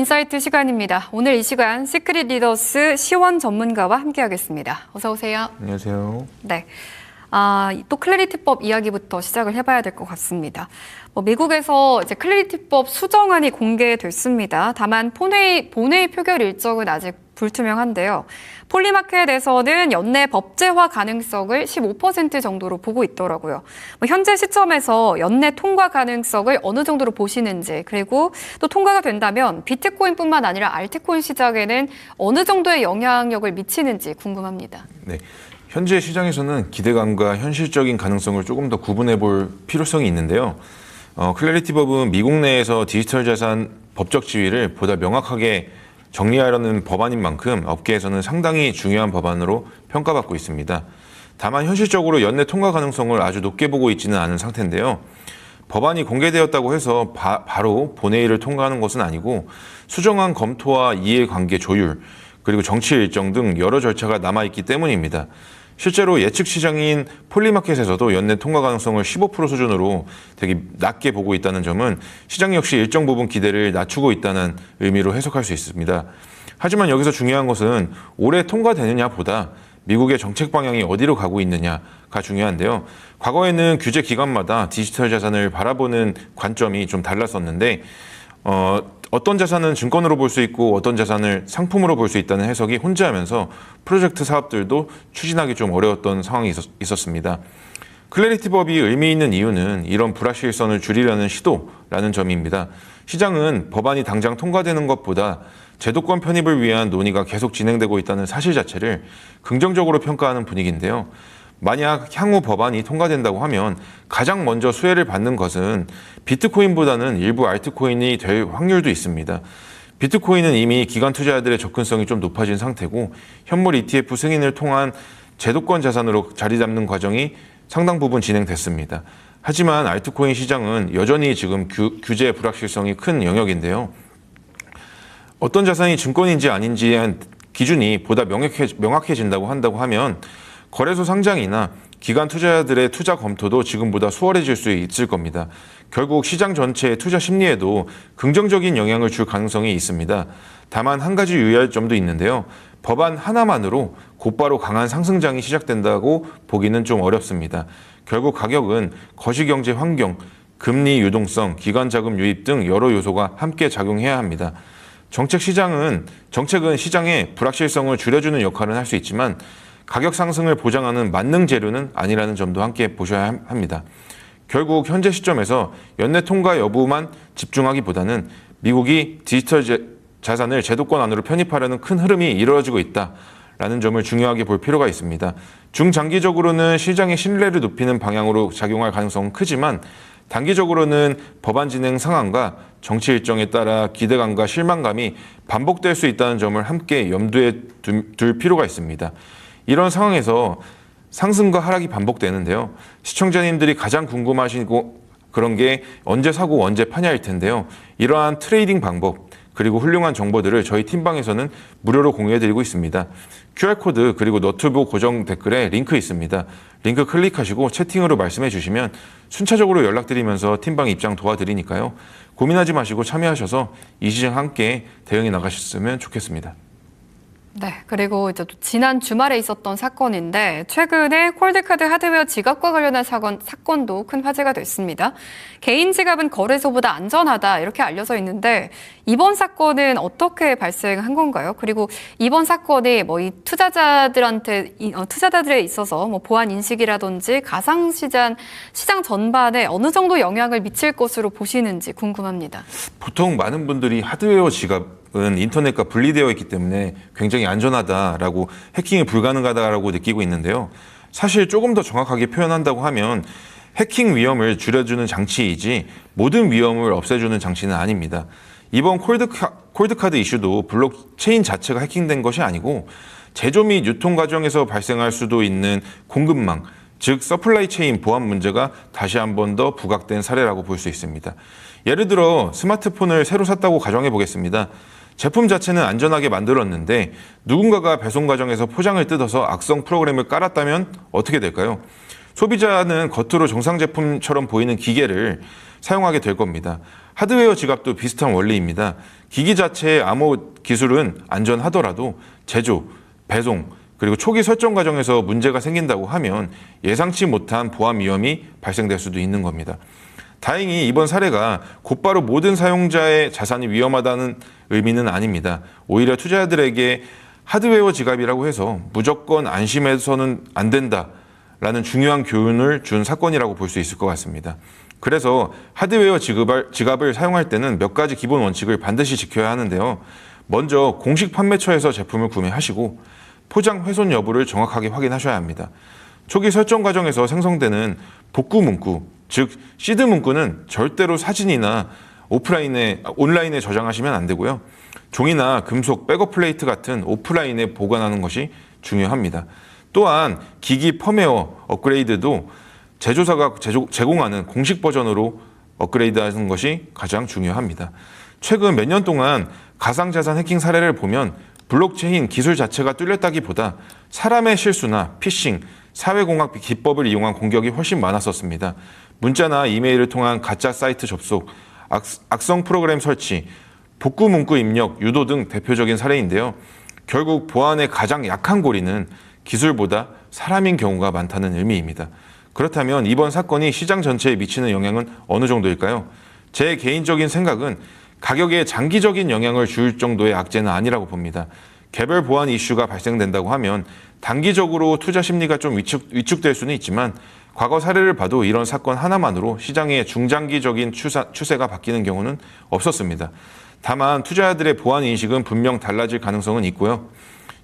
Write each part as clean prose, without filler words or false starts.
인사이트 시간입니다. 오늘 이 시간 시크릿 리더스 시원 전문가와 함께하겠습니다. 어서 오세요. 안녕하세요. 네. 또 클래리티법 이야기부터 시작을 해봐야 될 것 같습니다. 미국에서 이제 클래리티법 수정안이 공개됐습니다. 다만 본회의 표결 일정은 아직 불투명한데요. 폴리마켓에서는 연내 법제화 가능성을 15% 정도로 보고 있더라고요. 현재 시점에서 연내 통과 가능성을 어느 정도로 보시는지, 그리고 또 통과가 된다면 비트코인뿐만 아니라 알트코인 시장에는 어느 정도의 영향력을 미치는지 궁금합니다. 네. 현재 시장에서는 기대감과 현실적인 가능성을 조금 더 구분해 볼 필요성이 있는데요. 클래리티법은 미국 내에서 디지털 자산 법적 지위를 보다 명확하게 정리하려는 법안인 만큼 업계에서는 상당히 중요한 법안으로 평가받고 있습니다. 다만 현실적으로 연내 통과 가능성을 아주 높게 보고 있지는 않은 상태인데요. 법안이 공개되었다고 해서 바로 본회의를 통과하는 것은 아니고 수정안 검토와 이해관계 조율, 그리고 정치 일정 등 여러 절차가 남아있기 때문입니다. 실제로 예측 시장인 폴리마켓에서도 연내 통과 가능성을 15% 수준으로 되게 낮게 보고 있다는 점은 시장 역시 일정 부분 기대를 낮추고 있다는 의미로 해석할 수 있습니다. 하지만 여기서 중요한 것은 올해 통과되느냐보다 미국의 정책 방향이 어디로 가고 있느냐가 중요한데요. 과거에는 규제 기관마다 디지털 자산을 바라보는 관점이 좀 달랐었는데 어떤 자산은 증권으로 볼 수 있고 어떤 자산을 상품으로 볼 수 있다는 해석이 혼재하면서 프로젝트 사업들도 추진하기 좀 어려웠던 상황이 있었습니다. 클래리티법이 의미 있는 이유는 이런 불확실성을 줄이려는 시도라는 점입니다. 시장은 법안이 당장 통과되는 것보다 제도권 편입을 위한 논의가 계속 진행되고 있다는 사실 자체를 긍정적으로 평가하는 분위기인데요. 만약 향후 법안이 통과된다고 하면 가장 먼저 수혜를 받는 것은 비트코인보다는 일부 알트코인이 될 확률도 있습니다. 비트코인은 이미 기관 투자자들의 접근성이 좀 높아진 상태고 현물 ETF 승인을 통한 제도권 자산으로 자리 잡는 과정이 상당 부분 진행됐습니다. 하지만 알트코인 시장은 여전히 지금 규제 불확실성이 큰 영역인데요. 어떤 자산이 증권인지 아닌지에 대한 기준이 보다 명확해진다고 한다고 하면 거래소 상장이나 기관 투자자들의 투자 검토도 지금보다 수월해질 수 있을 겁니다. 결국 시장 전체의 투자 심리에도 긍정적인 영향을 줄 가능성이 있습니다. 다만 한 가지 유의할 점도 있는데요. 법안 하나만으로 곧바로 강한 상승장이 시작된다고 보기는 좀 어렵습니다. 결국 가격은 거시경제 환경, 금리 유동성, 기관 자금 유입 등 여러 요소가 함께 작용해야 합니다. 정책은 시장의 불확실성을 줄여주는 역할은 할 수 있지만 가격 상승을 보장하는 만능 재료는 아니라는 점도 함께 보셔야 합니다. 결국 현재 시점에서 연내 통과 여부만 집중하기보다는 미국이 디지털 자산을 제도권 안으로 편입하려는 큰 흐름이 이루어지고 있다라는 점을 중요하게 볼 필요가 있습니다. 중장기적으로는 시장의 신뢰를 높이는 방향으로 작용할 가능성은 크지만 단기적으로는 법안 진행 상황과 정치 일정에 따라 기대감과 실망감이 반복될 수 있다는 점을 함께 염두에 둘 필요가 있습니다. 이런 상황에서 상승과 하락이 반복되는데요. 시청자님들이 가장 궁금하시고 그런 게 언제 사고 언제 파냐일 텐데요. 이러한 트레이딩 방법 그리고 훌륭한 정보들을 저희 팀방에서는 무료로 공유해드리고 있습니다. QR코드 그리고 너튜브 고정 댓글에 링크 있습니다. 링크 클릭하시고 채팅으로 말씀해 주시면 순차적으로 연락드리면서 팀방 입장 도와드리니까요. 고민하지 마시고 참여하셔서 이 시장 함께 대응해 나가셨으면 좋겠습니다. 네, 그리고 이제 또 지난 주말에 있었던 사건인데 최근에 콜드카드 하드웨어 지갑과 관련한 사건도 큰 화제가 됐습니다. 개인 지갑은 거래소보다 안전하다 이렇게 알려져 있는데 이번 사건은 어떻게 발생한 건가요? 그리고 이번 사건이 이 투자자들에 있어서 보안 인식이라든지 가상시장 전반에 어느 정도 영향을 미칠 것으로 보시는지 궁금합니다. 보통 많은 분들이 하드웨어 지갑은 인터넷과 분리되어 있기 때문에 굉장히 안전하다라고 해킹이 불가능하다라고 느끼고 있는데요. 사실 조금 더 정확하게 표현한다고 하면 해킹 위험을 줄여주는 장치이지 모든 위험을 없애주는 장치는 아닙니다. 이번 콜드카드 이슈도 블록체인 자체가 해킹된 것이 아니고 제조 및 유통 과정에서 발생할 수도 있는 공급망, 즉 서플라이 체인 보안 문제가 다시 한 번 더 부각된 사례라고 볼 수 있습니다. 예를 들어 스마트폰을 새로 샀다고 가정해 보겠습니다. 제품 자체는 안전하게 만들었는데 누군가가 배송 과정에서 포장을 뜯어서 악성 프로그램을 깔았다면 어떻게 될까요? 소비자는 겉으로 정상 제품처럼 보이는 기계를 사용하게 될 겁니다. 하드웨어 지갑도 비슷한 원리입니다. 기기 자체의 암호 기술은 안전하더라도 제조, 배송, 그리고 초기 설정 과정에서 문제가 생긴다고 하면 예상치 못한 보안 위험이 발생될 수도 있는 겁니다. 다행히 이번 사례가 곧바로 모든 사용자의 자산이 위험하다는 의미는 아닙니다. 오히려 투자자들에게 하드웨어 지갑이라고 해서 무조건 안심해서는 안 된다라는 중요한 교훈을 준 사건이라고 볼 수 있을 것 같습니다. 그래서 하드웨어 지갑을 사용할 때는 몇 가지 기본 원칙을 반드시 지켜야 하는데요. 먼저 공식 판매처에서 제품을 구매하시고 포장 훼손 여부를 정확하게 확인하셔야 합니다. 초기 설정 과정에서 생성되는 복구 문구, 즉 시드 문구는 절대로 사진이나 온라인에 저장하시면 안 되고요. 종이나 금속 백업 플레이트 같은 오프라인에 보관하는 것이 중요합니다. 또한 기기 펌웨어 업그레이드도 제조사가 제공하는 공식 버전으로 업그레이드하는 것이 가장 중요합니다. 최근 몇 년 동안 가상자산 해킹 사례를 보면 블록체인 기술 자체가 뚫렸다기보다 사람의 실수나 피싱, 사회공학 기법을 이용한 공격이 훨씬 많았었습니다. 문자나 이메일을 통한 가짜 사이트 접속, 악성 프로그램 설치, 복구 문구 입력, 유도 등 대표적인 사례인데요. 결국 보안의 가장 약한 고리는 기술보다 사람인 경우가 많다는 의미입니다. 그렇다면 이번 사건이 시장 전체에 미치는 영향은 어느 정도일까요? 제 개인적인 생각은 가격에 장기적인 영향을 줄 정도의 악재는 아니라고 봅니다. 개별 보안 이슈가 발생된다고 하면 단기적으로 투자 심리가 좀 위축될 수는 있지만 과거 사례를 봐도 이런 사건 하나만으로 시장의 중장기적인 추세가 바뀌는 경우는 없었습니다. 다만 투자자들의 보안 인식은 분명 달라질 가능성은 있고요.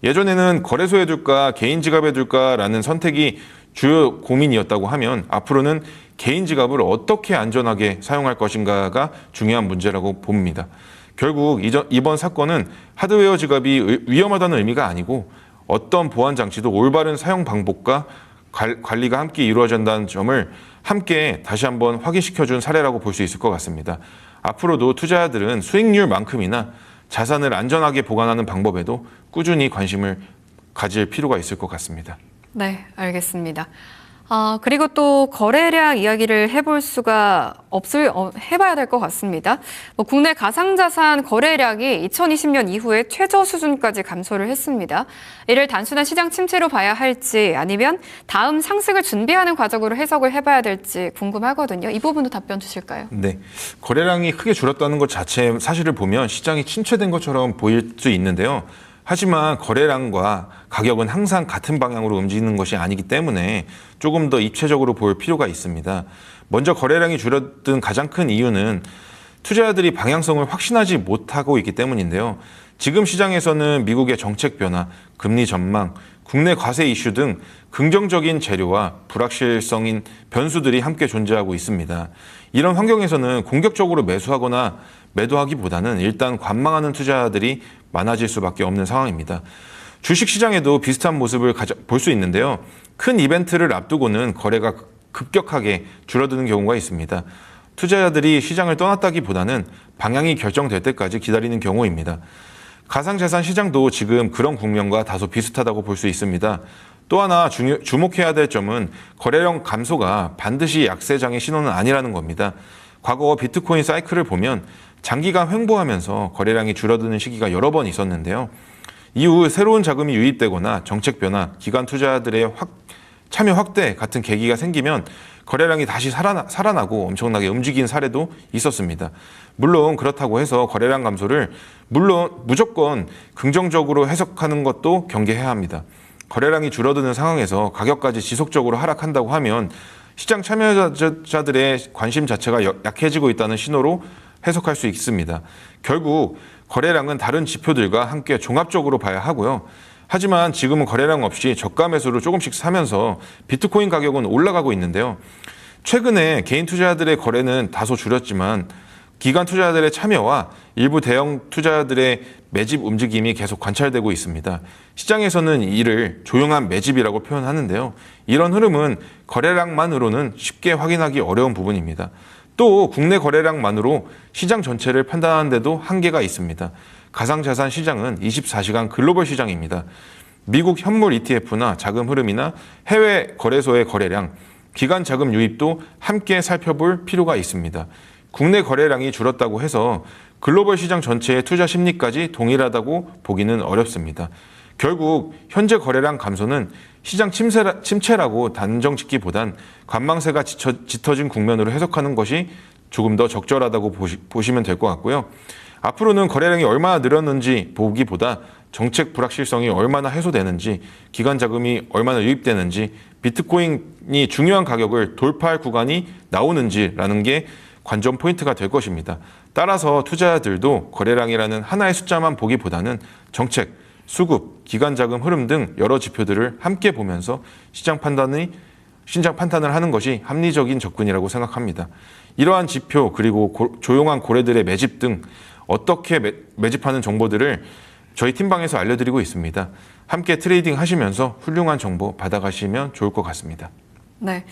예전에는 거래소에 둘까 개인 지갑에 둘까라는 선택이 주요 고민이었다고 하면 앞으로는 개인 지갑을 어떻게 안전하게 사용할 것인가가 중요한 문제라고 봅니다. 결국 이번 사건은 하드웨어 지갑이 위험하다는 의미가 아니고 어떤 보안 장치도 올바른 사용 방법과 관리가 함께 이루어진다는 점을 함께 다시 한번 확인시켜준 사례라고 볼 수 있을 것 같습니다. 앞으로도 투자자들은 수익률만큼이나 자산을 안전하게 보관하는 방법에도 꾸준히 관심을 가질 필요가 있을 것 같습니다. 네, 알겠습니다. 그리고 또 거래량 이야기를 해봐야 될 것 같습니다. 국내 가상자산 거래량이 2020년 이후에 최저 수준까지 감소를 했습니다. 이를 단순한 시장 침체로 봐야 할지 아니면 다음 상승을 준비하는 과정으로 해석을 해봐야 될지 궁금하거든요. 이 부분도 답변 주실까요? 네, 거래량이 크게 줄었다는 것 자체 사실을 보면 시장이 침체된 것처럼 보일 수 있는데요. 하지만 거래량과 가격은 항상 같은 방향으로 움직이는 것이 아니기 때문에 조금 더 입체적으로 볼 필요가 있습니다. 먼저 거래량이 줄어든 가장 큰 이유는 투자자들이 방향성을 확신하지 못하고 있기 때문인데요. 지금 시장에서는 미국의 정책 변화, 금리 전망, 국내 과세 이슈 등 긍정적인 재료와 불확실성인 변수들이 함께 존재하고 있습니다. 이런 환경에서는 공격적으로 매수하거나 매도하기보다는 일단 관망하는 투자자들이 많아질 수밖에 없는 상황입니다. 주식시장에도 비슷한 모습을 볼 수 있는데요. 큰 이벤트를 앞두고는 거래가 급격하게 줄어드는 경우가 있습니다. 투자자들이 시장을 떠났다기보다는 방향이 결정될 때까지 기다리는 경우입니다. 가상자산 시장도 지금 그런 국면과 다소 비슷하다고 볼 수 있습니다. 또 하나 주목해야 될 점은 거래량 감소가 반드시 약세장의 신호는 아니라는 겁니다. 과거 비트코인 사이클을 보면 장기간 횡보하면서 거래량이 줄어드는 시기가 여러 번 있었는데요. 이후 새로운 자금이 유입되거나 정책 변화, 기관 투자자들의 참여 확대 같은 계기가 생기면 거래량이 다시 살아나고 엄청나게 움직인 사례도 있었습니다. 물론 그렇다고 해서 거래량 감소를 무조건 긍정적으로 해석하는 것도 경계해야 합니다. 거래량이 줄어드는 상황에서 가격까지 지속적으로 하락한다고 하면 시장 참여자들의 관심 자체가 약해지고 있다는 신호로 해석할 수 있습니다. 결국 거래량은 다른 지표들과 함께 종합적으로 봐야 하고요. 하지만 지금은 거래량 없이 저가 매수로 조금씩 사면서 비트코인 가격은 올라가고 있는데요. 최근에 개인 투자자들의 거래는 다소 줄었지만 기관 투자자들의 참여와 일부 대형 투자자들의 매집 움직임이 계속 관찰되고 있습니다. 시장에서는 이를 조용한 매집이라고 표현하는데요. 이런 흐름은 거래량만으로는 쉽게 확인하기 어려운 부분입니다. 또 국내 거래량만으로 시장 전체를 판단하는 데도 한계가 있습니다. 가상자산 시장은 24시간 글로벌 시장입니다. 미국 현물 ETF나 자금 흐름이나 해외 거래소의 거래량, 기관 자금 유입도 함께 살펴볼 필요가 있습니다. 국내 거래량이 줄었다고 해서 글로벌 시장 전체의 투자 심리까지 동일하다고 보기는 어렵습니다. 결국 현재 거래량 감소는 시장 침체라고 단정 짓기보단 관망세가 짙어진 국면으로 해석하는 것이 조금 더 적절하다고 보시면 될 것 같고요. 앞으로는 거래량이 얼마나 늘었는지 보기보다 정책 불확실성이 얼마나 해소되는지, 기관 자금이 얼마나 유입되는지, 비트코인이 중요한 가격을 돌파할 구간이 나오는지라는 게 관전 포인트가 될 것입니다. 따라서 투자자들도 거래량이라는 하나의 숫자만 보기보다는 정책, 수급, 기관 자금 흐름 등 여러 지표들을 함께 보면서 시장 판단을 하는 것이 합리적인 접근이라고 생각합니다. 이러한 지표 그리고 조용한 고래들의 매집 등 어떻게 매집하는 정보들을 저희 팀방에서 알려드리고 있습니다. 함께 트레이딩 하시면서 훌륭한 정보 받아가시면 좋을 것 같습니다. 네,